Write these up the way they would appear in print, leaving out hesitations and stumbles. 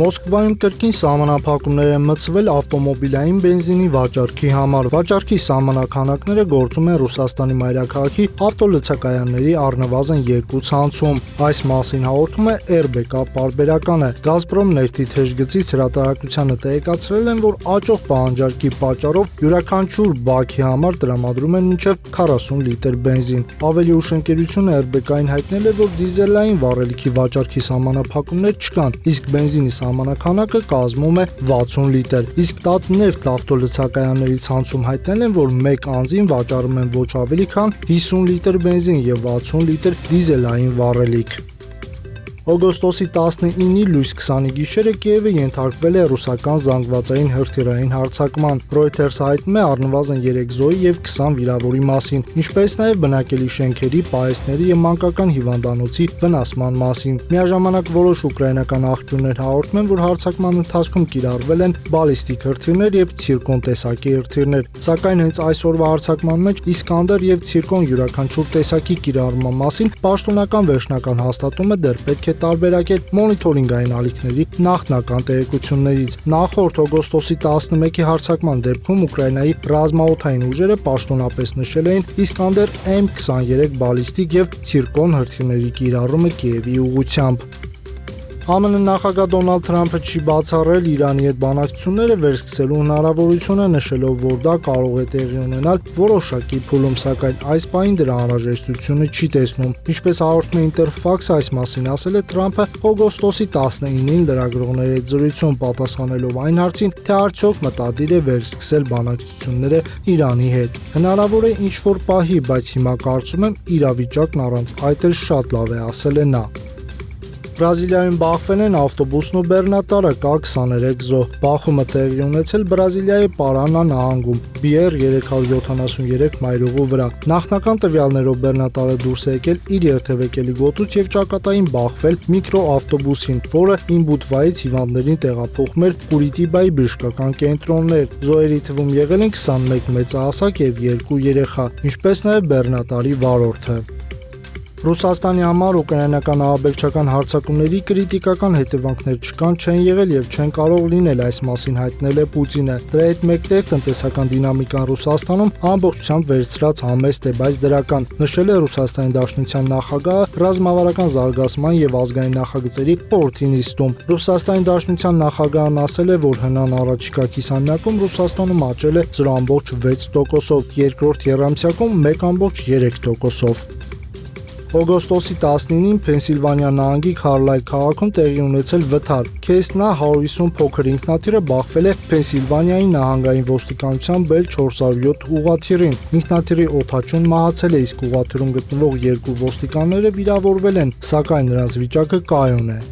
Մոսկվայում կրկին սահմանափակումներ են մտցվել ավտոմոբիլային բենզինի վաճառքի համար։ Վաճառքի սահմանականակները գործում են Ռուսաստանի մայրաքաղաքի ավտոլցակայանների առնվազն 2 ցանցում։ Այս մասին հաղորդում է RBK պարբերականը։ Գազպրոմ նեֆտի թեժգծից հրատարակությանը տեղեկացրել են, որ աճող պահանջարկի պատճառով յուրաքանչյուր բաքի համար տրամադրում են մինչև 40 լիտր բենզին։ Ավելի ուշ ընկերությունը RBK-ին հայտնել է, որ դիզելային վառելիքի վաճառքի սահմանափակումներ չկան, իսկ բենզինի սահմանականակը կազմում է 60 լիտր, իսկ Տատնեֆտ ավտոլցակայանների ցանցում հայտնել են, որ մեկ անձին վաճառում են ոչ ավելի քան 50 լիտր բենզին եւ 60 լիտր դիզելային վառելիք։ Օգոստոսի 19-ի լույս 20-ի գիշերը Կիևը ենթարկվել է ռուսական զանգվածային հրթիռային հարձակման։ Reuters-ը հայտնում է առնվազն 3 զոհի եւ 20 վիրավորի մասին, ինչպես նաեւ բնակելի շենքերի, պահեստների եւ մանկական հիվանդանոցի վնասման մասին։ Միաժամանակ որոշ ուկրաինական աղբյուրներ հաղորդում են, որ հարձակման ընթացքում կիրառվել են բալիստիկ հրթիռներ եւ ցիրկոն տեսակի հրթիռներ, սակայն հենց այսօրվա հարձակման մեջ Իսկանդեր եւ ցիրկոն յուրաքանչյուր տեսակի կիրառման մասին պաշտոնական վերջնական հաստատումը դեռ պետք է տարբերակել մոնիթորինգային ալիքների նախնական տեղեկություններից։ Նախորդ օգոստոսի 11-ի հարձակման դեպքում Ուկրաինայի ռազմաօդային ուժերը պաշտոնապես նշել էին Իսկանդեր M23 բալիստիկ եւ ցիրկոն հրթիռների կիրառումը Կիևի ուղղությամբ։ ԱՄՆ նախագահ Դոնալդ Թրամփը չի բացառել Իրանի հետ բանակցությունները վերսկսելու հնարավորությունը, նշելով, որ դա կարող է տեղի ունենալ որոշակի փուլում, սակայն այս պահին դրա անհրաժեշտությունը չի տեսնում։ Ինչպես հաղորդում է Interfax, այս մասին ասել է Թրամփը օգոստոսի 19-ին լրագրողների հետ զրույցում, պատասխանելով այն հարցին, թե արդյոք մտադիր է վերսկսել բանակցությունները Իրանի հետ։ Հնարավոր է ինչ-որ պահի, բայց հիմա կարծում եմ իրավիճակն առանց այդ էլ շատ լավ է, ասել է նա։ Բրազիլիայում բախվել են ավտոբուսն ու բեռնատարը, կա 23 զոհ։ Բախումը տեղի ունեցել Բրազիլիայի Պարանա նահանգում BR-373 մայրուղու վրա։ Նախնական տվյալներով բեռնատարը դուրս է եկել իր երթևեկելի գոտուց եւ ճակատային բախվել միկրոավտոբուսին, որը Իմբուտվայից հիվանդներին տեղափոխում էր Կուրիտիբայի բժշկական կենտրոններ։ Զոհերի թվում եղել են 21 մեծահասակ եւ 2 երեխա, ինչպես նաեւ բեռնատարի վարորդը։ Ռուսաստանի համար ուկրաինական ահաբեկչական հարձակումների կրիտիկական հետևանքներ չկան, չեն եղել եւ չեն կարող լինել, այս մասին հայտնել է Պուտինը։ Դրա հետ մեկտեղ տնտեսական դինամիկան Ռուսաստանում ամբողջությամբ վերցրած համեստ է, բայց դրական, նշել է Ռուսաստանի Դաշնության նախագահը ռազմավարական զարգացման եւ ազգային նախագծերի խորհրդի նիստում։ Ռուսաստանի Դաշնության նախագահն ասել է, որ հնան առաջիկա կիսամյակում Ռուսաստանում աճել է 0.6%, երկրորդ եռամսյակում 1.3%։ Օգոստոսի 19-ին Փենսիլվանիա նահանգի Քարլայլ քաղաքում տեղի ունեցել վթար։ Քեսնա 150 փոքր ինքնաթիռը բախվել է Փենսիլվանիայի նահանգային ոստիկանության Bell 407 ուղղաթիռին։ Ինքնաթիռի օդաչուն մահացել է, իսկ ուղղաթիռում գտնվող 2 ոստիկանները վիրավորվել են, սակայն նրանց վիճակը կայուն է։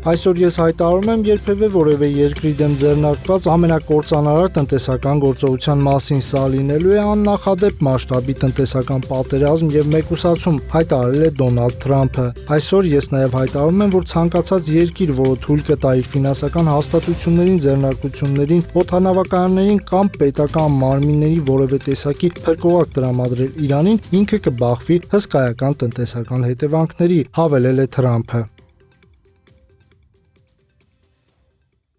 Այսօր ես հայտարարում եմ երբևէ որևէ երկրի դեմ ձեռնարկված ամենակործանարար տնտեսական գործողության մասին, սա լինելու է աննախադեպ մասշտաբի տնտեսական պատերազմ եւ մեկուսացում, հայտարարել է Դոնալդ Թրամփը։ Այսօր ես նաեւ հայտարարում եմ, որ ցանկացած երկիր, որը թույլ կտա իր ֆինանսական հաստատություններին, ձեռնարկություններին, օդանավակայաններին կամ պետական մարմինների որևէ տեսակի փրկողակ տրամադրել Իրանին, ինքը կբախվի հսկայական տնտեսական հետևանքների, հավելել է Թրամփը։